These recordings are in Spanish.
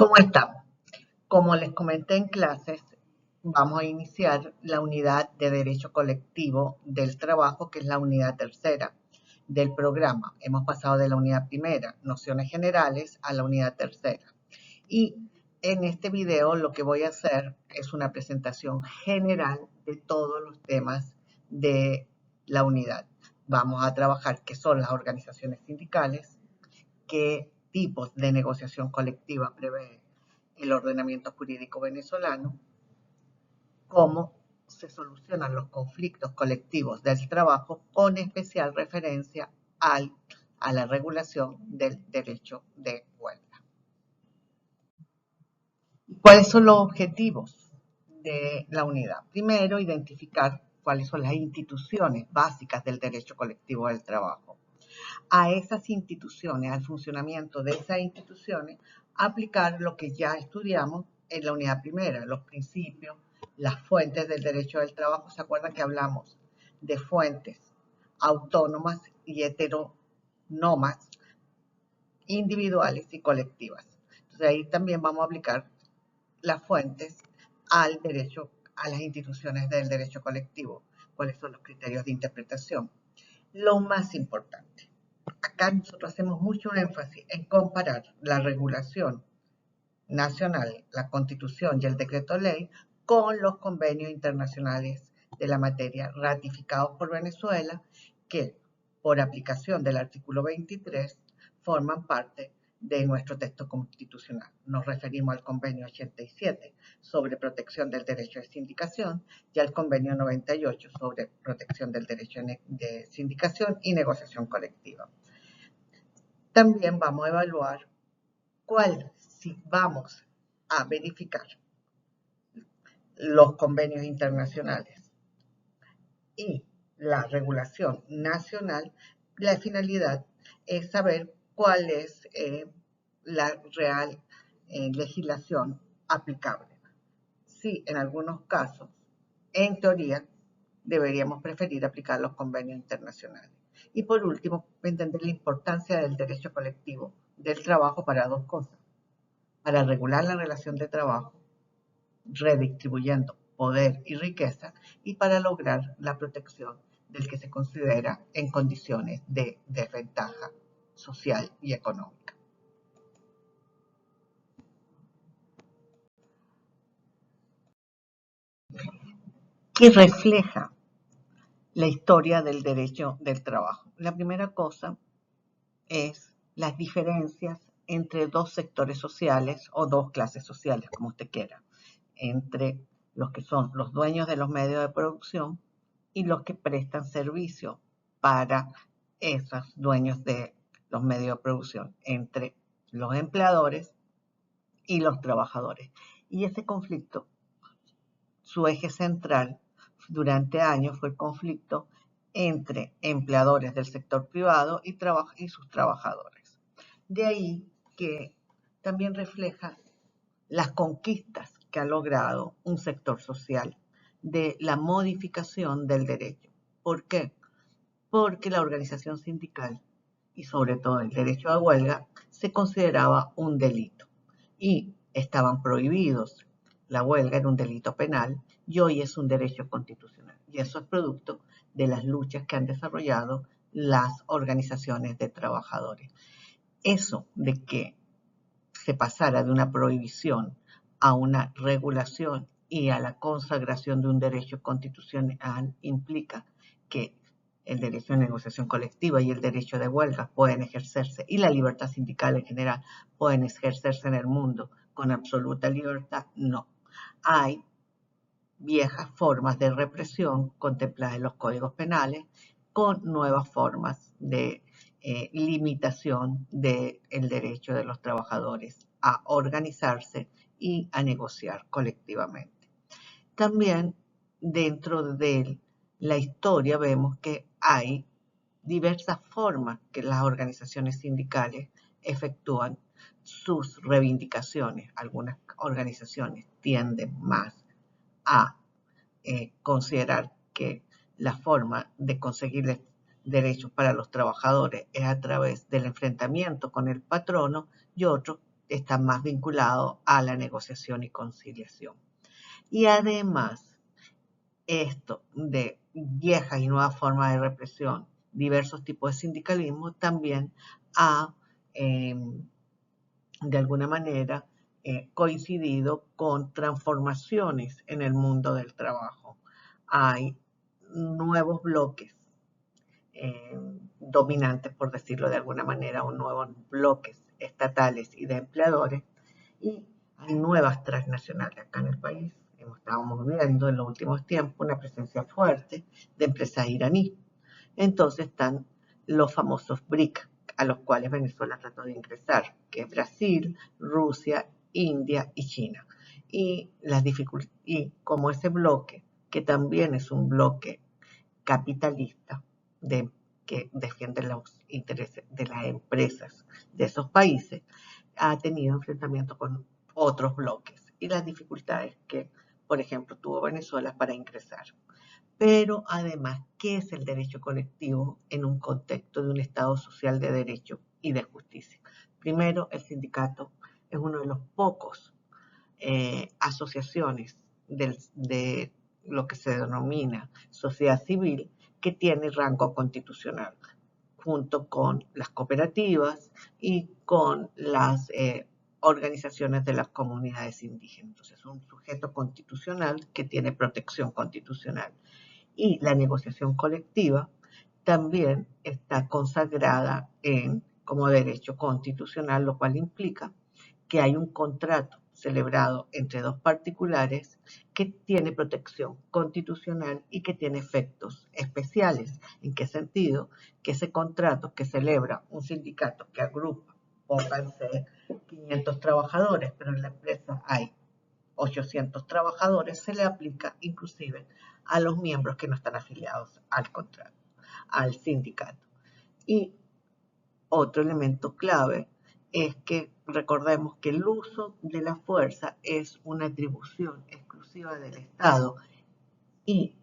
¿Cómo están? Como les comenté en clases, vamos a iniciar la unidad de Derecho Colectivo del Trabajo, que es la unidad tercera del programa. Hemos pasado de la unidad primera, nociones generales, a la unidad tercera. Y en este video lo que voy a hacer es una presentación general de todos los temas de la unidad. Vamos a trabajar qué son las organizaciones sindicales, qué tipos de negociación colectiva prevé el ordenamiento jurídico venezolano, cómo se solucionan los conflictos colectivos del trabajo, con especial referencia a la regulación del derecho de huelga. ¿Cuáles son los objetivos de la unidad? Primero, identificar cuáles son las instituciones básicas del derecho colectivo del trabajo. A esas instituciones, al funcionamiento de esas instituciones, aplicar lo que ya estudiamos en la unidad primera, los principios, las fuentes del derecho del trabajo. ¿Se acuerdan que hablamos de fuentes autónomas y heteronómas, individuales y colectivas? Entonces ahí también vamos a aplicar las fuentes al derecho, a las instituciones del derecho colectivo. ¿Cuáles son los criterios de interpretación? Lo más importante. Acá nosotros hacemos mucho énfasis en comparar la regulación nacional, la Constitución y el decreto ley con los convenios internacionales de la materia ratificados por Venezuela, que por aplicación del artículo 23 forman parte de nuestro texto constitucional. Nos referimos al convenio 87 sobre protección del derecho de sindicación y al convenio 98 sobre protección del derecho de sindicación y negociación colectiva. También vamos a evaluar si vamos a verificar los convenios internacionales y la regulación nacional. La finalidad es saber cuál es la real legislación aplicable. Sí, en algunos casos, en teoría, deberíamos preferir aplicar los convenios internacionales. Y por último, entender la importancia del derecho colectivo del trabajo para dos cosas: para regular la relación de trabajo, redistribuyendo poder y riqueza, y para lograr la protección del que se considera en condiciones de desventaja social y económica. ¿Qué refleja la historia del derecho del trabajo? La primera cosa es las diferencias entre dos sectores sociales o dos clases sociales, como usted quiera, entre los que son los dueños de los medios de producción y los que prestan servicio para esos dueños de los medios de producción, entre los empleadores y los trabajadores. Y ese conflicto, su eje central durante años fue el conflicto entre empleadores del sector privado y sus trabajadores. De ahí que también refleja las conquistas que ha logrado un sector social de la modificación del derecho. ¿Por qué? Porque la organización sindical y sobre todo el derecho a huelga se consideraba un delito y estaban prohibidos. La huelga era un delito penal y hoy es un derecho constitucional. Y eso es producto de las luchas que han desarrollado las organizaciones de trabajadores. Eso de que se pasara de una prohibición a una regulación y a la consagración de un derecho constitucional implica que el derecho de negociación colectiva y el derecho de huelga pueden ejercerse, y la libertad sindical en general pueden ejercerse en el mundo con absoluta libertad. No. Hay viejas formas de represión contempladas en los códigos penales con nuevas formas de limitación del derecho de los trabajadores a organizarse y a negociar colectivamente. También dentro de la historia vemos que hay diversas formas que las organizaciones sindicales efectúan sus reivindicaciones. Algunas organizaciones tienden más a considerar que la forma de conseguir derechos para los trabajadores es a través del enfrentamiento con el patrono, y otros está más vinculado a la negociación y conciliación. Y además, esto de viejas y nuevas formas de represión, diversos tipos de sindicalismo, también ha, de alguna manera, coincidido con transformaciones en el mundo del trabajo. Hay nuevos bloques dominantes, por decirlo de alguna manera, o nuevos bloques estatales y de empleadores, y hay nuevas transnacionales acá en el país. Estábamos viendo en los últimos tiempos una presencia fuerte de empresas iraníes. Entonces están los famosos BRIC, a los cuales Venezuela trató de ingresar, que es Brasil, Rusia, India y China. Y como ese bloque, que también es un bloque capitalista que defiende los intereses de las empresas de esos países, ha tenido enfrentamiento con otros bloques y las dificultades que, por ejemplo, tuvo Venezuela para ingresar. Pero además, ¿qué es el derecho colectivo en un contexto de un Estado social de derecho y de justicia? Primero, el sindicato es uno de los pocos asociaciones de lo que se denomina sociedad civil que tiene rango constitucional, junto con las cooperativas y con las organizaciones de las comunidades indígenas. Entonces, es un sujeto constitucional que tiene protección constitucional. Y la negociación colectiva también está consagrada como derecho constitucional, lo cual implica que hay un contrato celebrado entre dos particulares que tiene protección constitucional y que tiene efectos especiales. ¿En qué sentido? Que ese contrato que celebra un sindicato que agrupa, pónganse 500 trabajadores, pero en la empresa hay 800 trabajadores, se le aplica inclusive a los miembros que no están afiliados al contrato, al sindicato. Y otro elemento clave es que recordemos que el uso de la fuerza es una atribución exclusiva del Estado y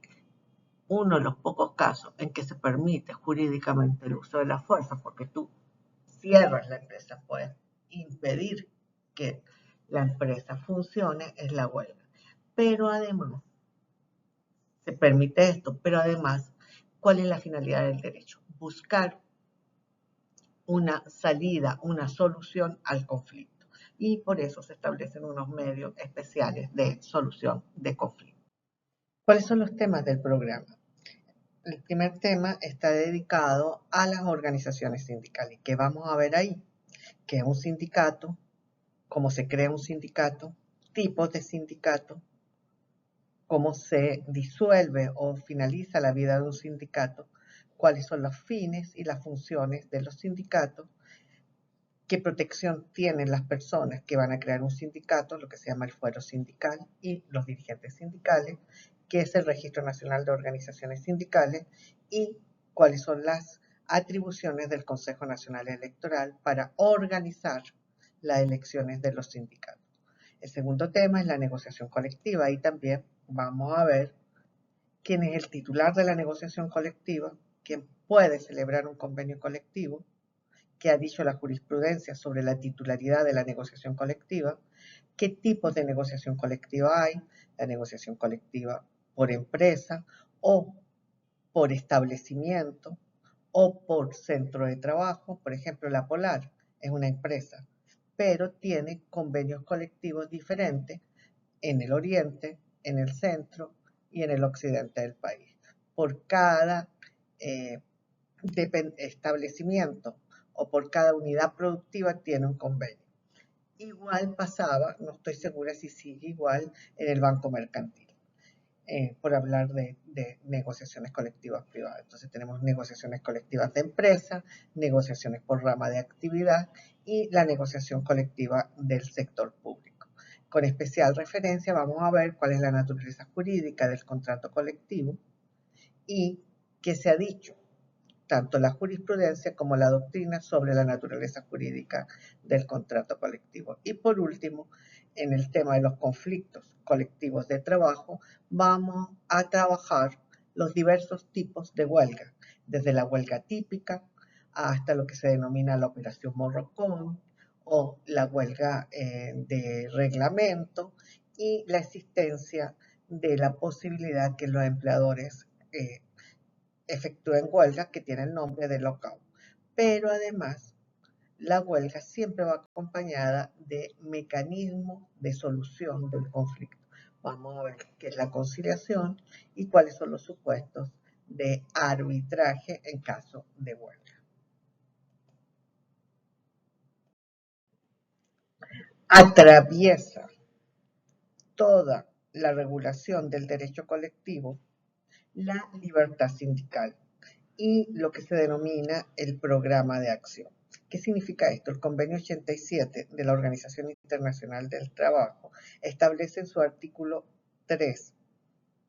uno de los pocos casos en que se permite jurídicamente el uso de la fuerza, porque tú cierras la empresa, puedes impedir que la empresa funcione, es la huelga. Pero además, se permite esto, pero además, ¿cuál es la finalidad del derecho? Buscar una salida, una solución al conflicto. Y por eso se establecen unos medios especiales de solución de conflicto. ¿Cuáles son los temas del programa? El primer tema está dedicado a las organizaciones sindicales. ¿Qué vamos a ver ahí? ¿Qué es un sindicato? ¿Cómo se crea un sindicato? Tipos de sindicato. ¿Cómo se disuelve o finaliza la vida de un sindicato? ¿Cuáles son los fines y las funciones de los sindicatos? ¿Qué protección tienen las personas que van a crear un sindicato, lo que se llama el fuero sindical, y los dirigentes sindicales? ¿Qué es el Registro Nacional de Organizaciones Sindicales? Y cuáles son las atribuciones del Consejo Nacional Electoral para organizar las elecciones de los sindicatos. El segundo tema es la negociación colectiva. Y también vamos a ver quién es el titular de la negociación colectiva, quién puede celebrar un convenio colectivo, qué ha dicho la jurisprudencia sobre la titularidad de la negociación colectiva, qué tipos de negociación colectiva hay, la negociación colectiva por empresa o por establecimiento o por centro de trabajo. Por ejemplo, la Polar es una empresa, pero tiene convenios colectivos diferentes en el oriente, en el centro y en el occidente del país. Por cada establecimiento o por cada unidad productiva tiene un convenio. Igual pasaba, no estoy segura si sigue igual, en el Banco Mercantil, por hablar de negociaciones colectivas privadas. Entonces tenemos negociaciones colectivas de empresa, negociaciones por rama de actividad y la negociación colectiva del sector público. Con especial referencia vamos a ver cuál es la naturaleza jurídica del contrato colectivo y qué se ha dicho tanto la jurisprudencia como la doctrina sobre la naturaleza jurídica del contrato colectivo. Y por último, en el tema de los conflictos colectivos de trabajo, vamos a trabajar los diversos tipos de huelga, desde la huelga típica hasta lo que se denomina la operación morrocón o la huelga de reglamento y la existencia de la posibilidad que los empleadores efectúen huelgas que tienen el nombre de lockout. Pero además, la huelga siempre va acompañada de mecanismos de solución del conflicto. Vamos a ver qué es la conciliación y cuáles son los supuestos de arbitraje en caso de huelga. Atraviesa toda la regulación del derecho colectivo la libertad sindical y lo que se denomina el programa de acción. ¿Qué significa esto? El convenio 87 de la Organización Internacional del Trabajo establece en su artículo 3,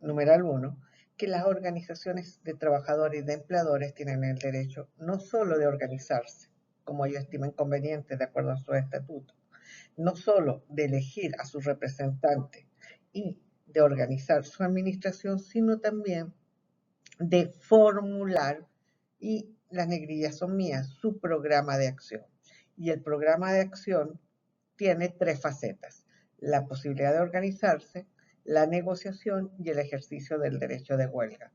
numeral 1, que las organizaciones de trabajadores y de empleadores tienen el derecho no solo de organizarse, como ellos estimen conveniente de acuerdo a sus estatutos, no solo de elegir a sus representantes y de organizar su administración, sino también de formular, y las negrillas son mías, su programa de acción. Y el programa de acción tiene tres facetas: la posibilidad de organizarse, la negociación y el ejercicio del derecho de huelga.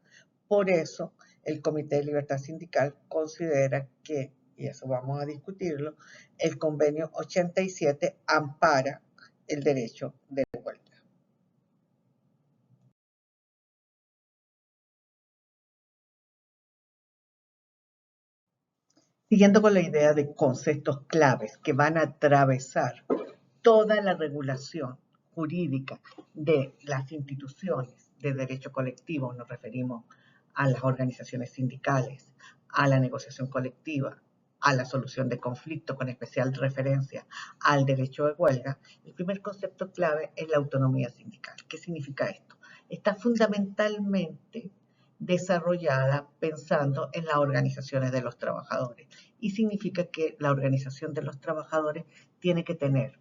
Por eso, el Comité de Libertad Sindical considera que, y eso vamos a discutirlo, el convenio 87 ampara el derecho de huelga. Siguiendo con la idea de conceptos claves que van a atravesar toda la regulación jurídica de las instituciones de derecho colectivo, nos referimos a las organizaciones sindicales, a la negociación colectiva, a la solución de conflictos con especial referencia al derecho de huelga, el primer concepto clave es la autonomía sindical. ¿Qué significa esto? Está fundamentalmente desarrollada pensando en las organizaciones de los trabajadores y significa que la organización de los trabajadores tiene que tener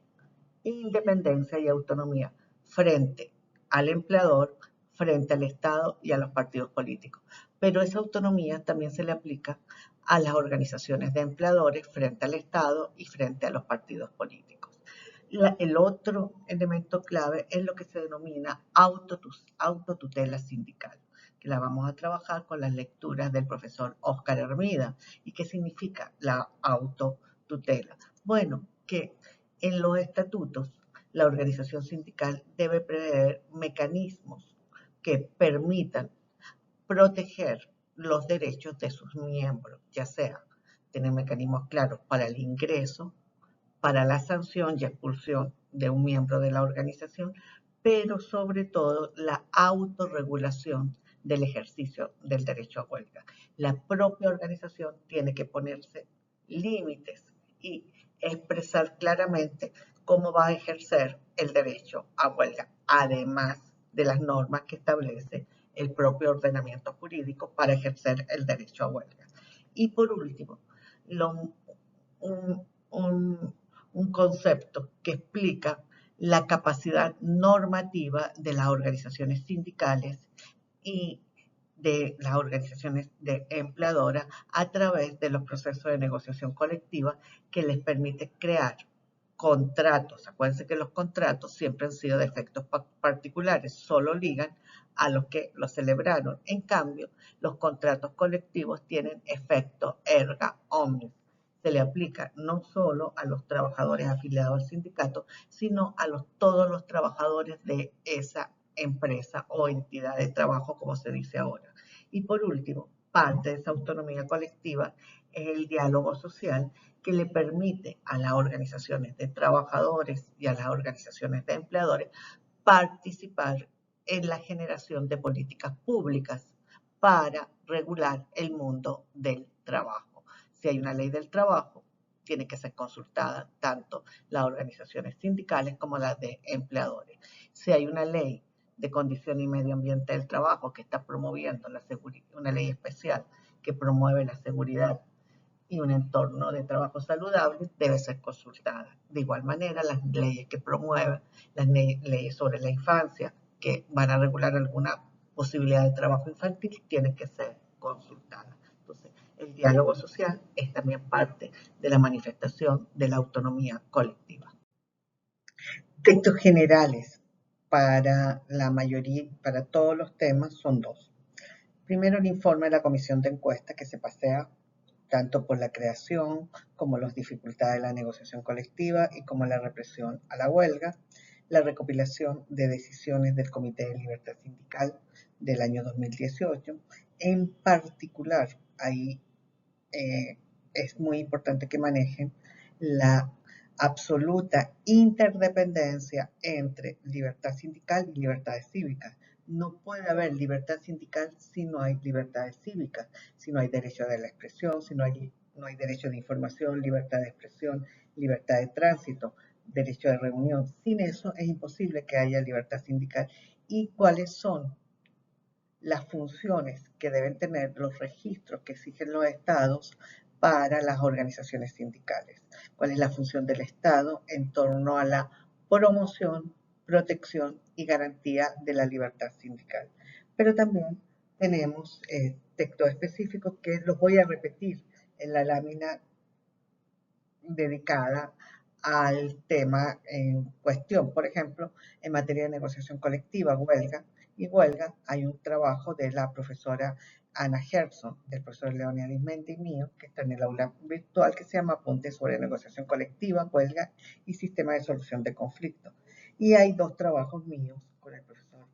independencia y autonomía frente al empleador, frente al Estado y a los partidos políticos. Pero esa autonomía también se le aplica a las organizaciones de empleadores frente al Estado y frente a los partidos políticos. El otro elemento clave es lo que se denomina autotutela sindical, que la vamos a trabajar con las lecturas del profesor Óscar Hermida. ¿Y qué significa la autotutela? Bueno, que en los estatutos la organización sindical debe prever mecanismos que permitan proteger los derechos de sus miembros, ya sea tener mecanismos claros para el ingreso, para la sanción y expulsión de un miembro de la organización, pero sobre todo la autorregulación del ejercicio del derecho a huelga. La propia organización tiene que ponerse límites y expresar claramente cómo va a ejercer el derecho a huelga, además de las normas que establece el propio ordenamiento jurídico para ejercer el derecho a huelga. Y por último, un, un, un concepto que explica la capacidad normativa de las organizaciones sindicales y de las organizaciones de empleadoras a través de los procesos de negociación colectiva que les permite crear contratos. Acuérdense que los contratos siempre han sido de efectos particulares, solo ligan a los que los celebraron. En cambio, los contratos colectivos tienen efecto erga omnes. Se le aplica no solo a los trabajadores afiliados al sindicato, sino a todos los trabajadores de esa empresa o entidad de trabajo, como se dice ahora. Y por último, parte de esa autonomía colectiva es el diálogo social que le permite a las organizaciones de trabajadores y a las organizaciones de empleadores participar en la generación de políticas públicas para regular el mundo del trabajo. Si hay una ley del trabajo, tiene que ser consultada tanto las organizaciones sindicales como las de empleadores. Si hay una ley de condición y medio ambiente del trabajo que está promoviendo una ley especial que promueve la seguridad y un entorno de trabajo saludable, debe ser consultada. De igual manera, las leyes que promueven, las leyes sobre la infancia, que van a regular alguna posibilidad de trabajo infantil, tienen que ser consultadas. Entonces, El diálogo social es también parte de la manifestación de la autonomía colectiva. Textos generales para la mayoría, para todos los temas son dos. Primero, el informe de la comisión de encuesta que se pasea tanto por la creación como las dificultades de la negociación colectiva y como la represión a la huelga, la recopilación de decisiones del Comité de Libertad Sindical del año 2018. En particular, ahí es muy importante que manejen la absoluta interdependencia entre libertad sindical y libertades cívicas. No puede haber libertad sindical si no hay libertades cívicas, si no hay derecho de la expresión, si no hay derecho de información, libertad de expresión, libertad de tránsito, derecho de reunión. Sin eso es imposible que haya libertad sindical. ¿Y cuáles son las funciones que deben tener los registros que exigen los estados para las organizaciones sindicales? ¿Cuál es la función del Estado en torno a la promoción, protección y garantía de la libertad sindical? Pero también tenemos textos específicos que los voy a repetir en la lámina dedicada al tema en cuestión. Por ejemplo, en materia de negociación colectiva, huelga, hay un trabajo de la profesora Ana Gerson, del profesor Leonidas Mente y mío, que está en el aula virtual, que se llama Apuntes sobre negociación colectiva, huelga y sistema de solución de conflictos. Y hay dos trabajos míos con el profesor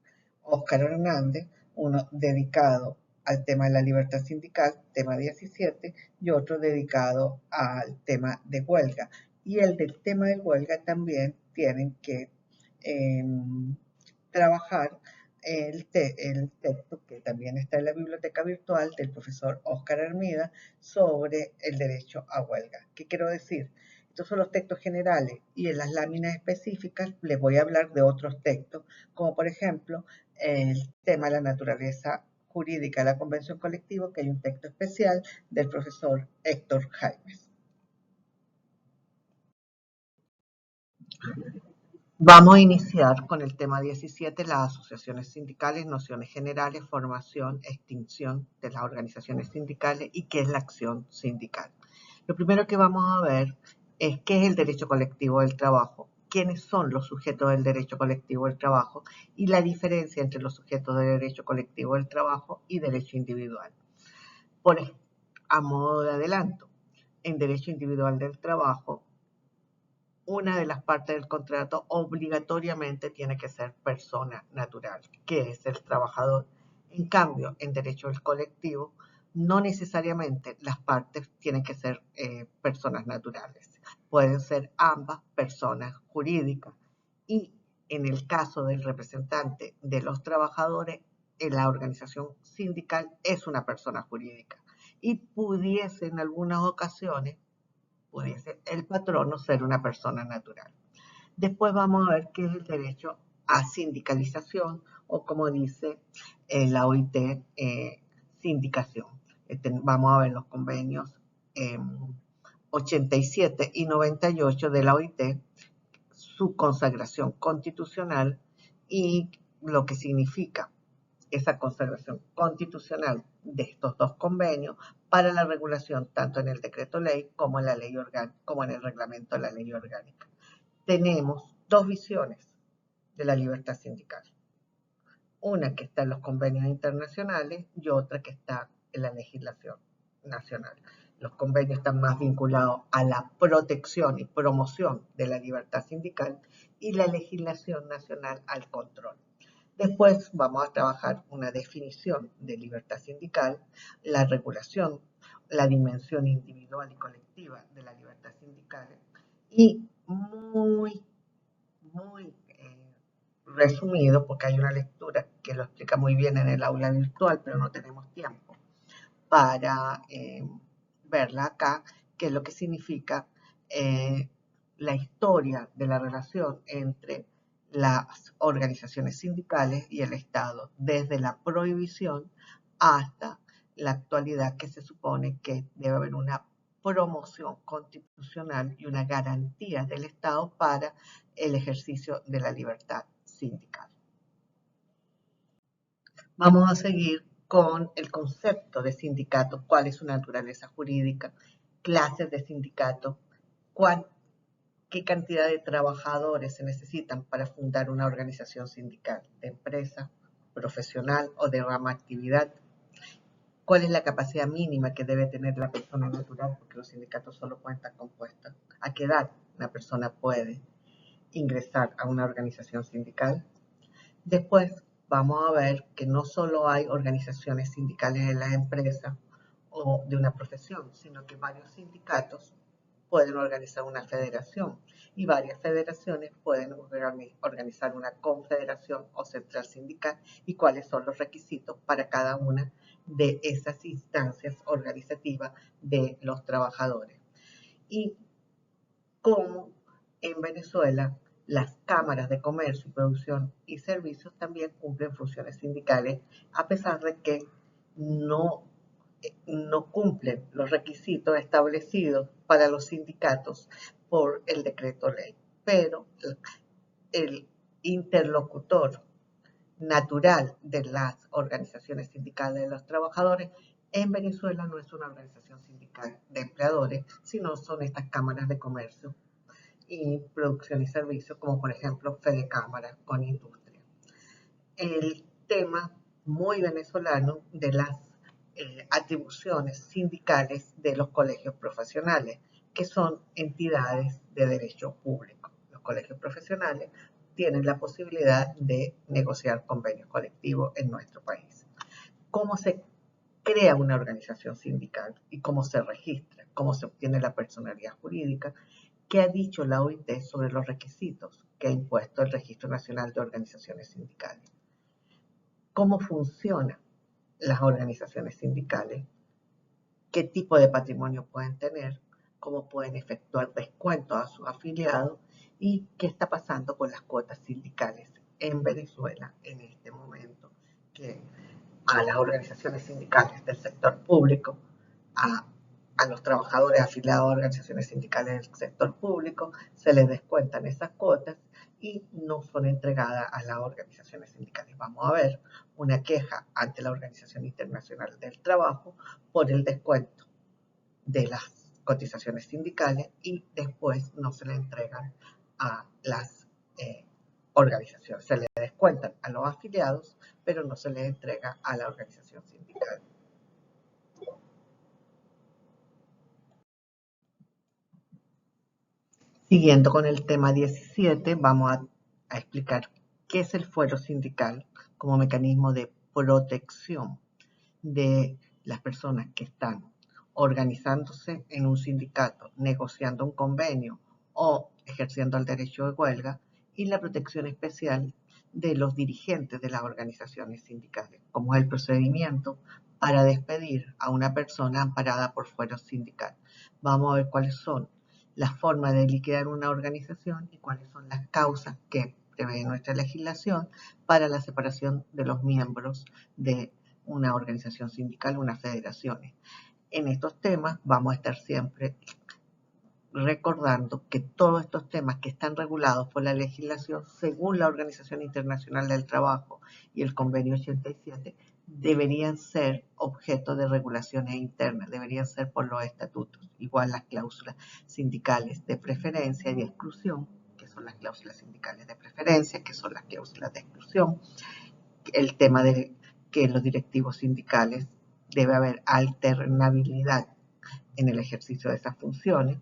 Óscar Hernández, uno dedicado al tema de la libertad sindical, tema 17, y otro dedicado al tema de huelga. Y el del tema de huelga también tienen que trabajar el texto que también está en la biblioteca virtual del profesor Óscar Hermida sobre el derecho a huelga. ¿Qué quiero decir? Estos son los textos generales y en las láminas específicas les voy a hablar de otros textos, como por ejemplo el tema de la naturaleza jurídica de la convención colectiva, que hay un texto especial del profesor Héctor Jaimes. Vamos a iniciar con el tema 17, las asociaciones sindicales, nociones generales, formación, extinción de las organizaciones sindicales y qué es la acción sindical. Lo primero que vamos a ver es qué es el derecho colectivo del trabajo, quiénes son los sujetos del derecho colectivo del trabajo y la diferencia entre los sujetos del derecho colectivo del trabajo y derecho individual. A modo de adelanto, en derecho individual del trabajo, una de las partes del contrato obligatoriamente tiene que ser persona natural, que es el trabajador. En cambio, en derecho del colectivo, no necesariamente las partes tienen que ser personas naturales. Pueden ser ambas personas jurídicas. Y en el caso del representante de los trabajadores, en la organización sindical es una persona jurídica. Y pudiese en algunas ocasiones pudiese el patrono ser una persona natural. Después vamos a ver qué es el derecho a sindicalización o como dice la OIT, sindicación. Vamos a ver los convenios 87 y 98 de la OIT, su consagración constitucional y lo que significa esa consagración constitucional de estos dos convenios para la regulación tanto en el decreto ley como en la ley orgánica, como en el reglamento de la ley orgánica. Tenemos dos visiones de la libertad sindical. Una que está en los convenios internacionales y otra que está en la legislación nacional. Los convenios están más vinculados a la protección y promoción de la libertad sindical y la legislación nacional al control. Después vamos a trabajar una definición de libertad sindical, la regulación, la dimensión individual y colectiva de la libertad sindical y muy resumido, porque hay una lectura que lo explica muy bien en el aula virtual, pero no tenemos tiempo para verla acá, que es lo que significa la historia de la relación entre las organizaciones sindicales y el Estado, desde la prohibición hasta la actualidad, que se supone que debe haber una promoción constitucional y una garantía del Estado para el ejercicio de la libertad sindical. Vamos a seguir con el concepto de sindicato, cuál es su naturaleza jurídica, clases de sindicato, qué cantidad de trabajadores se necesitan para fundar una organización sindical de empresa, profesional o de rama actividad, cuál es la capacidad mínima que debe tener la persona natural, porque los sindicatos solo cuentan con puestos, a qué edad una persona puede ingresar a una organización sindical. Después vamos a ver que no solo hay organizaciones sindicales en las empresas o de una profesión, sino que varios sindicatos pueden organizar una federación y varias federaciones pueden organizar una confederación o central sindical y cuáles son los requisitos para cada una de esas instancias organizativas de los trabajadores. Y cómo en Venezuela las cámaras de comercio, producción y servicios también cumplen funciones sindicales, a pesar de que no cumplen los requisitos establecidos para los sindicatos por el decreto ley. Pero el interlocutor natural de las organizaciones sindicales de los trabajadores en Venezuela no es una organización sindical de empleadores, sino son estas cámaras de comercio y producción y servicios, como por ejemplo Fedecámara con Industria. El tema muy venezolano de las atribuciones sindicales de los colegios profesionales, que son entidades de derecho público. Los colegios profesionales tienen la posibilidad de negociar convenios colectivos en nuestro país. ¿Cómo se crea una organización sindical y cómo se registra? ¿Cómo se obtiene la personalidad jurídica? ¿Qué ha dicho la OIT sobre los requisitos que ha impuesto el Registro Nacional de Organizaciones Sindicales? ¿Cómo funcionan las organizaciones sindicales? ¿Qué tipo de patrimonio pueden tener? ¿Cómo pueden efectuar descuentos a sus afiliados? ¿Y qué está pasando con las cuotas sindicales en Venezuela en este momento? Que a las organizaciones sindicales del sector público, a los trabajadores afiliados a organizaciones sindicales del sector público, se les descuentan esas cuotas y no son entregadas a las organizaciones sindicales. Vamos a ver una queja ante la Organización Internacional del Trabajo por el descuento de las cotizaciones sindicales y después no se le entregan a las organizaciones. Se le descuentan a los afiliados, pero no se les entrega a la organización sindical. Siguiendo con el tema 17, vamos a explicar qué es el fuero sindical como mecanismo de protección de las personas que están organizándose en un sindicato, negociando un convenio o ejerciendo el derecho de huelga, y la protección especial de los dirigentes de las organizaciones sindicales, como es el procedimiento para despedir a una persona amparada por fuero sindical. Vamos a ver cuáles son las formas de liquidar una organización y cuáles son las causas que prevé nuestra legislación para la separación de los miembros de una organización sindical, unas federaciones. En estos temas vamos a estar siempre recordando que todos estos temas que están regulados por la legislación, según la Organización Internacional del Trabajo y el Convenio 87, deberían ser objeto de regulaciones internas, deberían ser por los estatutos. Igual las cláusulas sindicales de preferencia y de exclusión, que son las cláusulas sindicales de preferencia, que son las cláusulas de exclusión, el tema de que los directivos sindicales debe haber alternabilidad en el ejercicio de esas funciones,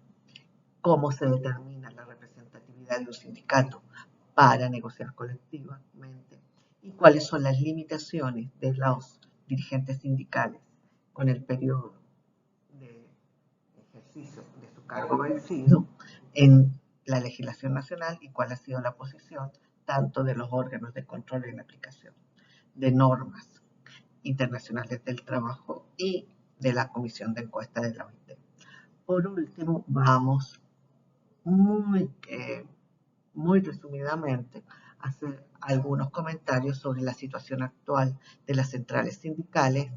cómo se determina la representatividad de un sindicato para negociar colectivamente y cuáles son las limitaciones de los dirigentes sindicales con el periodo de ejercicio de su cargo vencido en la legislación nacional y cuál ha sido la posición tanto de los órganos de control en aplicación de normas internacionales del trabajo y de la Comisión de Encuesta de la OIT. Por último, vamos muy resumidamente a hacer algunos comentarios sobre la situación actual de las centrales sindicales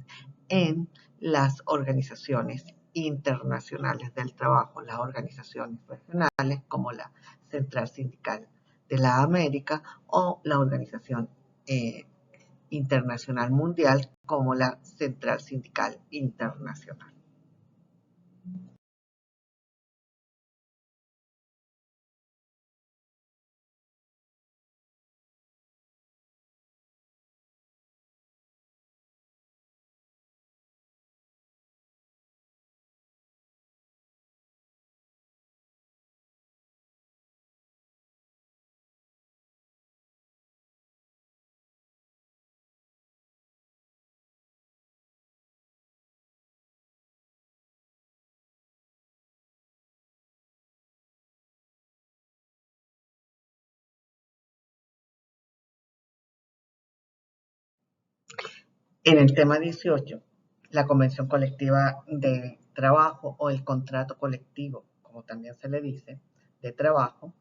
en las organizaciones internacionales del trabajo, las organizaciones regionales como la Central Sindical de la América o la Organización internacional mundial como la Central Sindical Internacional. En el tema 18, la convención colectiva de trabajo o el contrato colectivo, como también se le dice, de trabajo,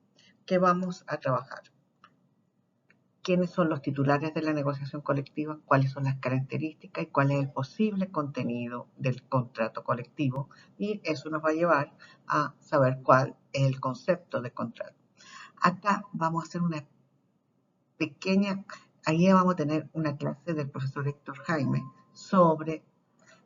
que vamos a trabajar. ¿Quiénes son los titulares de la negociación colectiva? ¿Cuáles son las características y cuál es el posible contenido del contrato colectivo? Y eso nos va a llevar a saber cuál es el concepto de contrato. Acá vamos a hacer una pequeña, ahí vamos a tener una clase del profesor Héctor Jaime sobre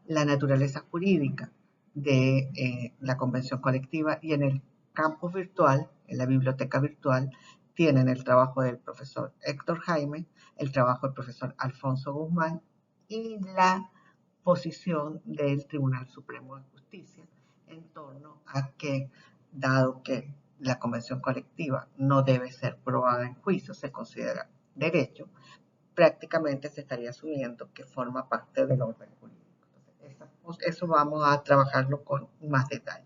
la naturaleza jurídica de la convención colectiva, y en el campus virtual, en la biblioteca virtual, tienen el trabajo del profesor Héctor Jaime, el trabajo del profesor Alfonso Guzmán y la posición del Tribunal Supremo de Justicia en torno a que, dado que la convención colectiva no debe ser probada en juicio, se considera derecho, prácticamente se estaría asumiendo que forma parte del orden jurídico. Entonces, eso vamos a trabajarlo con más detalle.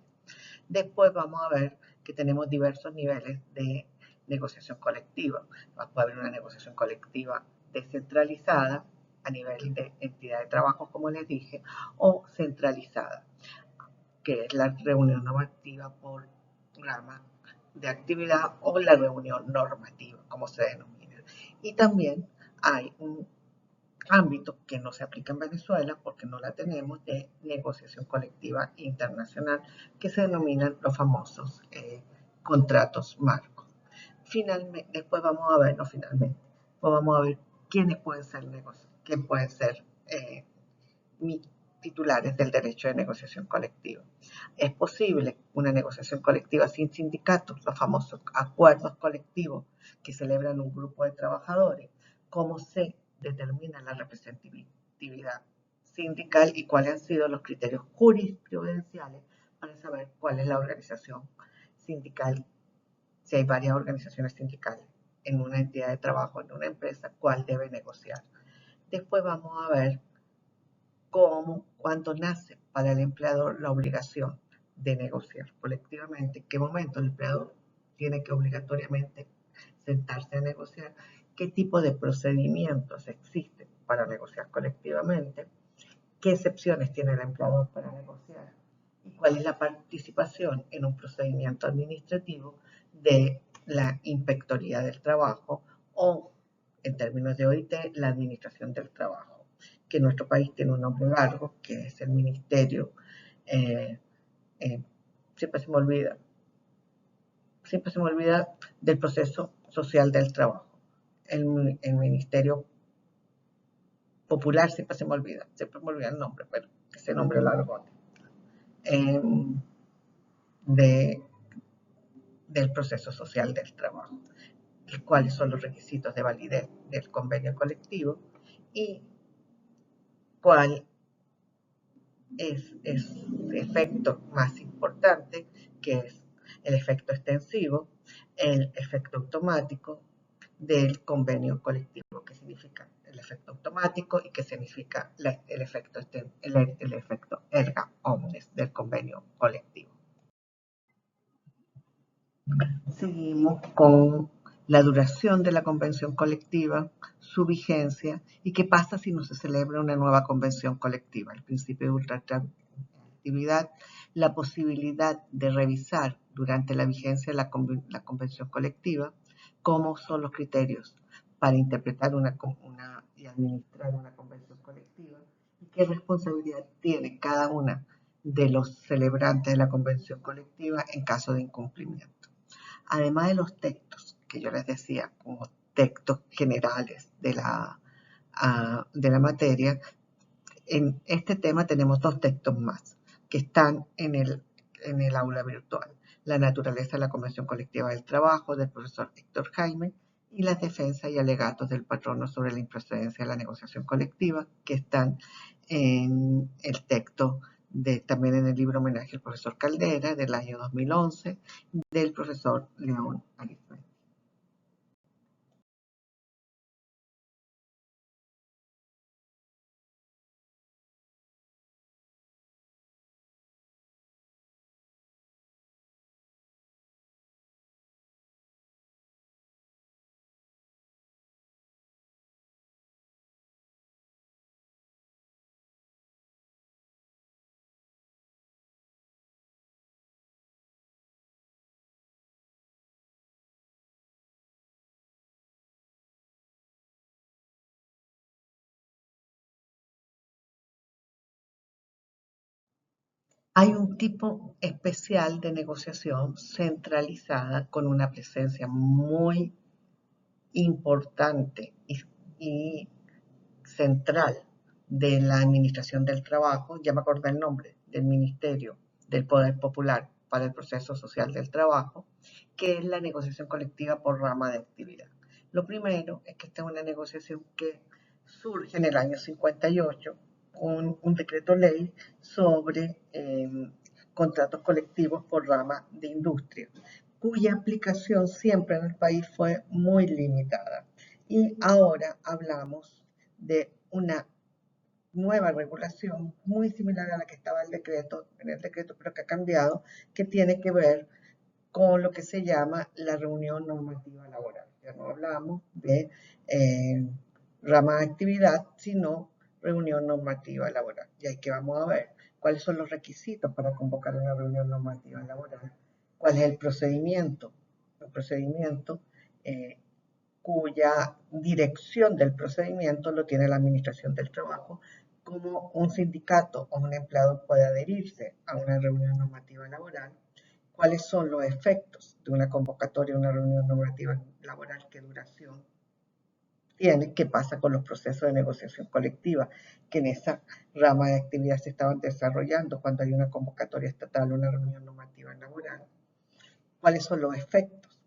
Después vamos a ver que tenemos diversos niveles de negociación colectiva. Puede haber una negociación colectiva descentralizada a nivel de entidad de trabajo, como les dije, o centralizada, que es la reunión normativa por rama de actividad o la reunión normativa, como se denomina. Y también hay un ámbito que no se aplica en Venezuela porque no la tenemos, de negociación colectiva internacional, que se denominan los famosos contratos marcos. Finalmente, después vamos a ver, no finalmente, pues vamos a ver quiénes pueden ser quién pueden ser titulares del derecho de negociación colectiva. Es posible una negociación colectiva sin sindicatos, los famosos acuerdos colectivos que celebran un grupo de trabajadores. ¿Cómo se determina la representatividad sindical y cuáles han sido los criterios jurisprudenciales para saber cuál es la organización sindical? Si hay varias organizaciones sindicales en una entidad de trabajo, en una empresa, ¿cuál debe negociar? Después vamos a ver cuándo nace para el empleador la obligación de negociar colectivamente, en qué momento el empleador tiene que obligatoriamente sentarse a negociar, qué tipo de procedimientos existen para negociar colectivamente, qué excepciones tiene el empleador para negociar y cuál es la participación en un procedimiento administrativo de la Inspectoría del Trabajo o, en términos de OIT, la Administración del Trabajo, que en nuestro país tiene un nombre largo, que es el Ministerio, eh, siempre se me olvida del proceso social del trabajo. El Ministerio Popular siempre me olvida el nombre, pero ese nombre largo de, del proceso social del trabajo, cuáles son los requisitos de validez del convenio colectivo y cuál es el efecto más importante, que es el efecto extensivo, el efecto automático del convenio colectivo. ¿Qué significa el efecto automático y qué significa el efecto erga omnes del convenio colectivo? Seguimos con la duración de la convención colectiva, su vigencia y qué pasa si no se celebra una nueva convención colectiva. El principio de ultraactividad, la posibilidad de revisar durante la vigencia de la convención colectiva cómo son los criterios para interpretar y administrar una convención colectiva y qué responsabilidad tiene cada una de los celebrantes de la convención colectiva en caso de incumplimiento. Además de los textos que yo les decía, como textos generales de la de la materia, en este tema tenemos dos textos más que están en el aula virtual. La naturaleza de la Convención Colectiva del Trabajo, del profesor Héctor Jaime, y las defensas y alegatos del patrono sobre la improcedencia de la negociación colectiva, que están en el texto también en el libro Homenaje al profesor Caldera, del año 2011, del profesor León Arizmendi. Hay un tipo especial de negociación centralizada con una presencia muy importante y central de la Administración del Trabajo, ya me acordé el nombre, del Ministerio del Poder Popular para el Proceso Social del Trabajo, que es la negociación colectiva por rama de actividad. Lo primero es que esta es una negociación que surge en el año 58, un decreto ley sobre contratos colectivos por rama de industria, cuya aplicación siempre en el país fue muy limitada. Y ahora hablamos de una nueva regulación muy similar a la que estaba en el decreto, pero que ha cambiado, que tiene que ver con lo que se llama la reunión normativa laboral. Ya no hablamos de rama de actividad, sino reunión normativa laboral. Y ahí que vamos a ver cuáles son los requisitos para convocar una reunión normativa laboral, cuál es el procedimiento cuya dirección del procedimiento lo tiene la Administración del Trabajo, cómo un sindicato o un empleado puede adherirse a una reunión normativa laboral, cuáles son los efectos de una convocatoria a una reunión normativa laboral, qué duración tiene, qué pasa con los procesos de negociación colectiva que en esa rama de actividad se estaban desarrollando cuando hay una convocatoria estatal o una reunión normativa laboral, cuáles son los efectos,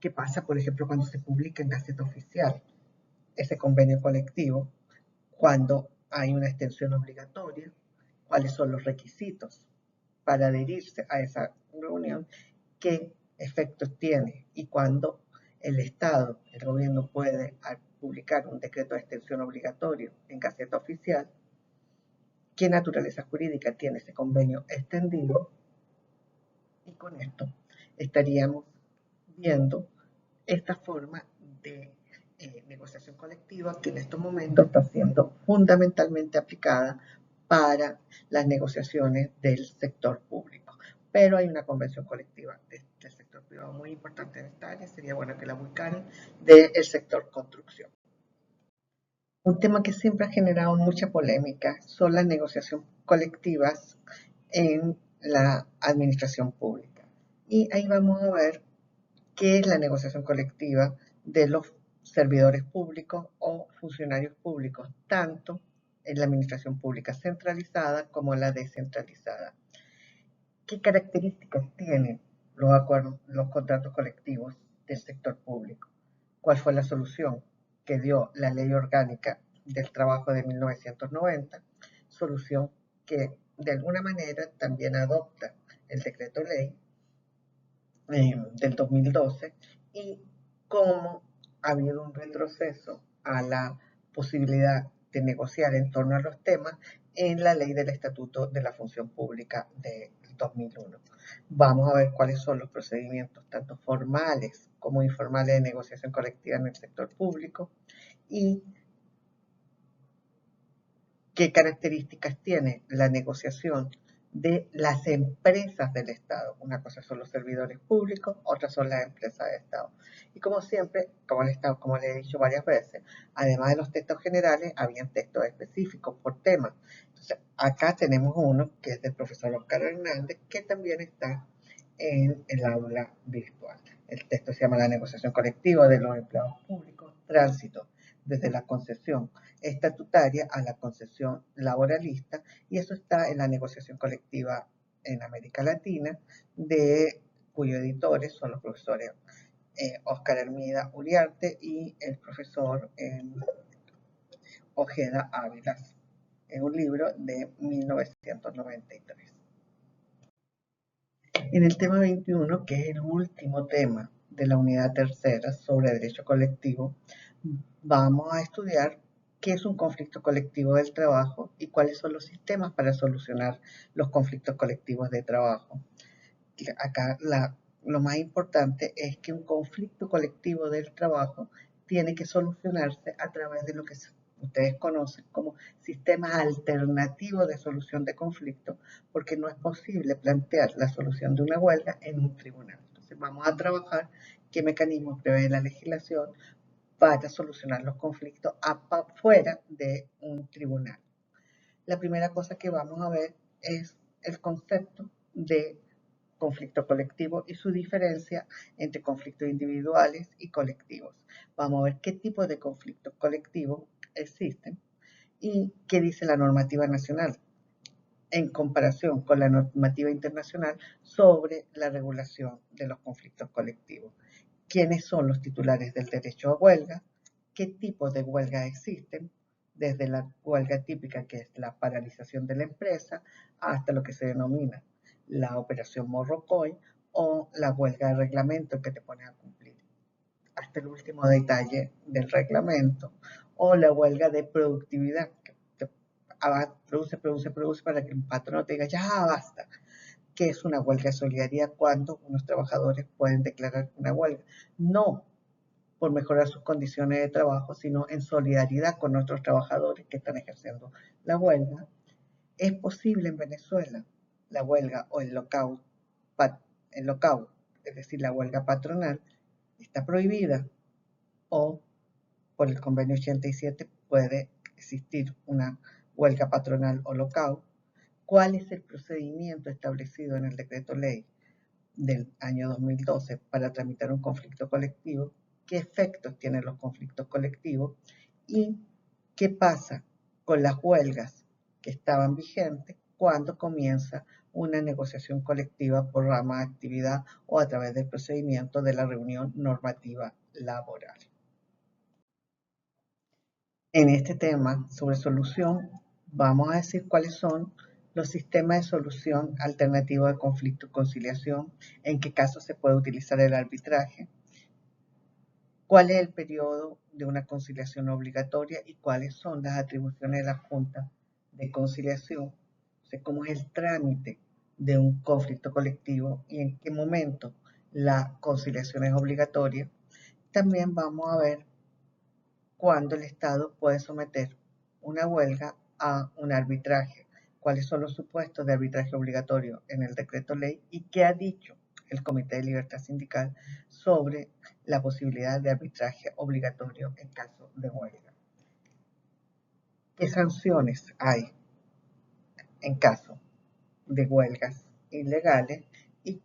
qué pasa, por ejemplo, cuando se publica en Gaceta Oficial ese convenio colectivo, cuando hay una extensión obligatoria, cuáles son los requisitos para adherirse a esa reunión, qué efectos tiene y cuando el Estado, el gobierno puede publicar un decreto de extensión obligatorio en Gaceta Oficial, qué naturaleza jurídica tiene ese convenio extendido, y con esto estaríamos viendo esta forma de negociación colectiva que en estos momentos está siendo fundamentalmente aplicada para las negociaciones del sector público. Pero hay una convención colectiva del sector privado muy importante en esta área, sería bueno que la buscaran, del sector construcción. Un tema que siempre ha generado mucha polémica son las negociaciones colectivas en la administración pública. Y ahí vamos a ver qué es la negociación colectiva de los servidores públicos o funcionarios públicos, tanto en la administración pública centralizada como la descentralizada. ¿Qué características tienen los acuerdos, los contratos colectivos del sector público? ¿Cuál fue la solución que dio la Ley Orgánica del Trabajo de 1990? Solución que de alguna manera también adopta el decreto ley del 2012 y cómo ha habido un retroceso a la posibilidad de negociar en torno a los temas en la ley del Estatuto de la Función Pública de 2001. Vamos a ver cuáles son los procedimientos, tanto formales como informales, de negociación colectiva en el sector público y qué características tiene la negociación de las empresas del Estado. Una cosa son los servidores públicos, otras son las empresas del Estado. Y como siempre, como le he dicho varias veces, además de los textos generales, habían textos específicos por tema. Entonces, acá tenemos uno que es del profesor Oscar Hernández, que también está en el aula virtual. El texto se llama La negociación colectiva de los empleados públicos, tránsito desde la concesión estatutaria a la concesión laboralista, y eso está en la negociación colectiva en América Latina, de cuyos editores son los profesores Óscar Hermida Uriarte y el profesor Ojeda Ávila, en un libro de 1993. En el tema 21, que es el último tema de la unidad tercera sobre derecho colectivo, vamos a estudiar qué es un conflicto colectivo del trabajo y cuáles son los sistemas para solucionar los conflictos colectivos de trabajo. Acá lo más importante es que un conflicto colectivo del trabajo tiene que solucionarse a través de lo que ustedes conocen como sistemas alternativos de solución de conflictos, porque no es posible plantear la solución de una huelga en un tribunal. Entonces vamos a trabajar qué mecanismos prevé la legislación para solucionar los conflictos afuera de un tribunal. La primera cosa que vamos a ver es el concepto de conflicto colectivo y su diferencia entre conflictos individuales y colectivos. Vamos a ver qué tipo de conflictos colectivos existen y qué dice la normativa nacional en comparación con la normativa internacional sobre la regulación de los conflictos colectivos. ¿Quiénes son los titulares del derecho a huelga? ¿Qué tipos de huelgas existen? Desde la huelga típica, que es la paralización de la empresa, hasta lo que se denomina la operación Morrocoy o la huelga de reglamento que te pone a cumplir hasta el último detalle del reglamento, o la huelga de productividad, que te produce para que el patrón te diga, ya basta, que es una huelga de solidaridad cuando unos trabajadores pueden declarar una huelga. No por mejorar sus condiciones de trabajo, sino en solidaridad con otros trabajadores que están ejerciendo la huelga. Es posible en Venezuela la huelga o el lockout, es decir, la huelga patronal, está prohibida, o por el convenio 87 puede existir una huelga patronal o lockout. ¿Cuál es el procedimiento establecido en el decreto ley del año 2012 para tramitar un conflicto colectivo? ¿Qué efectos tienen los conflictos colectivos? ¿Y qué pasa con las huelgas que estaban vigentes cuando comienza una negociación colectiva por rama de actividad o a través del procedimiento de la reunión normativa laboral? En este tema sobre solución, vamos a decir cuáles son los sistemas de solución alternativo de conflicto y conciliación, en qué casos se puede utilizar el arbitraje, cuál es el periodo de una conciliación obligatoria y cuáles son las atribuciones de la Junta de Conciliación, o sea, cómo es el trámite de un conflicto colectivo y en qué momento la conciliación es obligatoria. También vamos a ver cuándo el Estado puede someter una huelga a un arbitraje, cuáles son los supuestos de arbitraje obligatorio en el decreto ley y qué ha dicho el Comité de Libertad Sindical sobre la posibilidad de arbitraje obligatorio en caso de huelga. ¿Qué sanciones hay en caso de huelgas ilegales y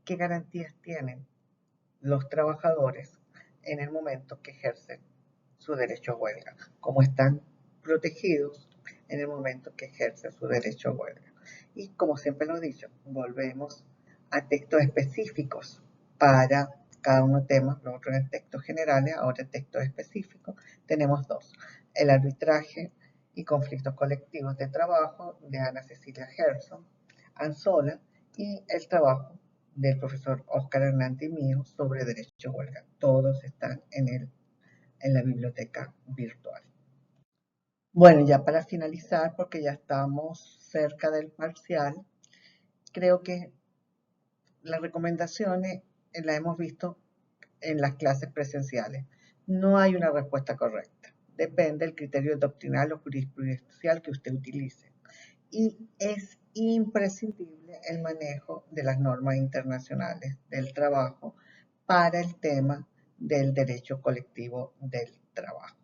qué garantías tienen los trabajadores en el momento que ejercen su derecho a huelga, cómo están protegidos en el momento que ejercen su derecho a huelga? Y como siempre lo he dicho, volvemos a textos específicos para cada uno de los temas, los otros en textos generales, ahora en textos específicos. Tenemos dos: el arbitraje y conflictos colectivos de trabajo de Ana Cecilia Gerson Anzola y el trabajo del profesor Óscar Hernández mío sobre derecho a huelga. Todos están en la biblioteca virtual. Bueno, ya para finalizar, porque ya estamos cerca del parcial, creo que las recomendaciones las hemos visto en las clases presenciales. No hay una respuesta correcta. Depende del criterio doctrinal o jurisprudencial que usted utilice. Y es imprescindible el manejo de las normas internacionales del trabajo para el tema del derecho colectivo del trabajo.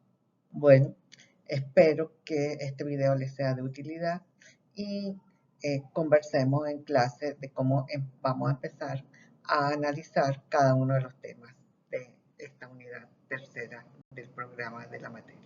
Bueno, espero que este video les sea de utilidad y conversemos en clase de cómo vamos a empezar a analizar cada uno de los temas de esta unidad tercera del programa de la materia.